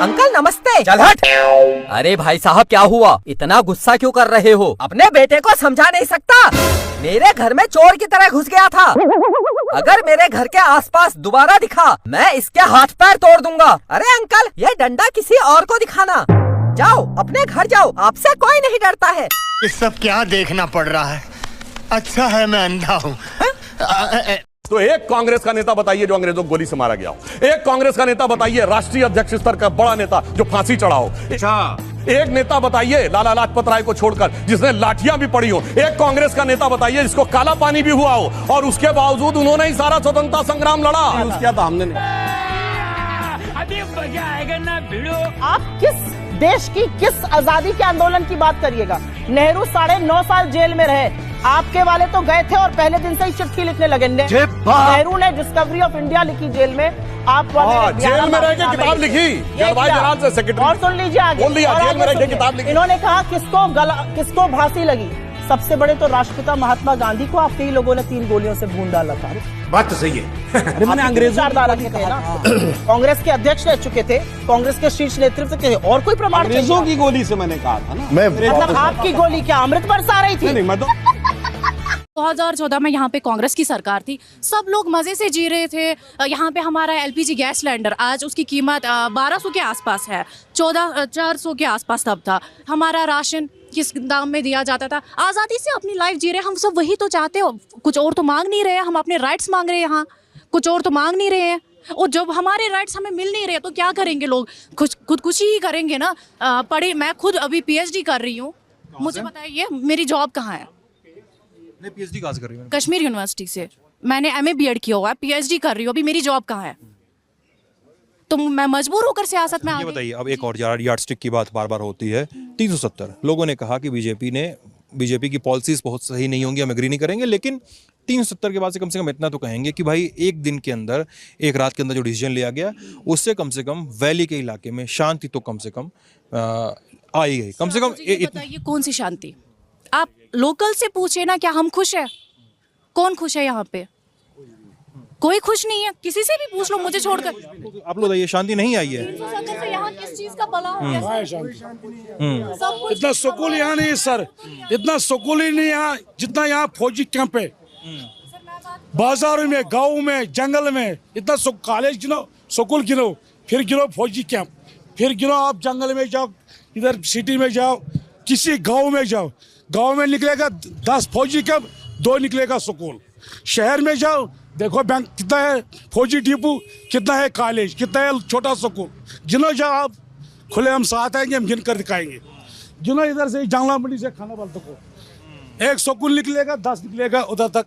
Uncle नमस्ते। चल हट। अरे भाई साहब क्या हुआ, इतना गुस्सा क्यों कर रहे हो? अपने बेटे को समझा नहीं सकता? मेरे घर में चोर की तरह घुस गया था। अगर मेरे घर के आसपास दोबारा दिखा मैं इसके हाथ पैर तोड़ दूंगा। अरे अंकल ये डंडा किसी और को दिखाना। जाओ अपने घर जाओ, आपसे कोई नहीं डरता है। ये सब क्या देखना पड़ रहा है? अच्छा है मैं अंधा हूँ। तो एक कांग्रेस का नेता बताइए जो अंग्रेजों को गोली से मारा गया हो। एक कांग्रेस का नेता बताइए राष्ट्रीय अध्यक्ष स्तर का बड़ा नेता जो फांसी चढ़ा हो। एक नेता बताइए लाला लाजपत राय को छोड़कर जिसने लाठियां भी पड़ी हो। एक कांग्रेस का नेता बताइए जिसको काला पानी भी हुआ हो और उसके बावजूद उन्होंने ही सारा स्वतंत्रता संग्राम लड़ा। उसके तो हमने अभी मजा आएगा ना भिड़ो। आप किस देश की किस आजादी के आंदोलन की बात करिएगा? नेहरू 9.5 साल जेल में रहे, आपके वाले तो गए थे और पहले दिन से ही चिट्ठी लिखने लगे। नेहरू ने डिस्कवरी ऑफ इंडिया लिखी जेल में, आप वाले जेल में रह के किताब लिखी। जलवायु जलाल से सेक्रेटरी और सुन लीजिए आगे, बोल दिया जेल में रह के किताब लिखी। इन्होंने कहा किसको फांसी लगी? सबसे बड़े तो राष्ट्रपिता महात्मा गांधी को आपके ही लोगों ने 3 गोलियों से भून डाला था। बात तो सही है। अरे मैंने अंग्रेजों कांग्रेस के अध्यक्ष रह चुके थे, कांग्रेस के शीर्ष नेतृत्व के और कोई प्रमाण? अंग्रेजों की गोली से मैंने कहा था ना। मतलब आपकी गोली क्या अमृत बरसा रही थी? नहीं, मैं तो 2014 में यहाँ पे कांग्रेस की सरकार थी, सब लोग मजे से जी रहे थे। यहाँ पे हमारा एलपीजी गैस सिलेंडर आज उसकी कीमत 1200 के आसपास है, 400 के आसपास तब था। हमारा राशन किस दाम में दिया जाता था। आज़ादी से अपनी लाइफ जी रहे, हम सब वही तो चाहते हो। कुछ और तो मांग नहीं रहे, हम अपने राइट्स मांग रहे हैं यहाँ, कुछ और तो मांग नहीं रहे हैं। और जब हमारे राइट्स हमें मिल नहीं रहे तो क्या करेंगे लोग? खुदकुशी ही करेंगे ना। मैं खुद अभी पीएचडी कर रही हूँ, मुझे बताइए मेरी जॉब कहाँ है? पीएचडी कहाँ से कर रही हूँ? कश्मीर यूनिवर्सिटी से मैंने एमए बीएड किया हुआ है, पीएचडी कर रही हूँ, अभी मेरी जॉब कहाँ है? तो मैं मजबूर होकर सियासत में आ गई। ये बताइए, अब एक और यार्डस्टिक की बात बार बार होती है। 370 लोगों ने कहा कि बीजेपी की पॉलिसीज बहुत सही नहीं होंगी, हम एग्री नहीं करेंगे, लेकिन 370 के बाद से कम इतना तो कहेंगे कि भाई एक दिन के अंदर, एक रात के अंदर जो डिसीजन लिया गया उससे कम से कम वैली के इलाके में शांति तो कम से कम आई गई। कम से कम बताइए कौन सी शांति? आप लोकल से पूछे ना, क्या हम खुश है? कौन खुश है यहाँ पे? कोई खुश नहीं है, किसी से भी पूछ लो मुझे छोड़कर। आप लोग बताइए, शांति नहीं आई है। 370 से यहाँ किस चीज का भला हो गया? इतना सुकून यहाँ नहीं है सर, इतना सुकून ही नहीं यहाँ जितना यहाँ फौजी कैंप है। बाजारों में, गाँव में, जंगल में इतना कॉलेज गिनो, स्कूल गिनो, फिर गिनो फौजी कैंप, फिर गिनो आप जंगल में जाओ, इधर सिटी में जाओ, किसी गाँव में जाओ, गाँव में निकलेगा 10 फौजी कैंप, 2 निकलेगा स्कूल। शहर में जाओ, देखो बैंक कितना है, फौजी डिपो कितना है, कॉलेज कितना है, छोटा स्कूल। जिनो जाओ आप, खुले हम साथ आएंगे, हम गिन कर दिखाएंगे। जिनो इधर से जंगला मंडी से खाना बाल तक एक स्कूल निकलेगा, 10 निकलेगा उधर तक।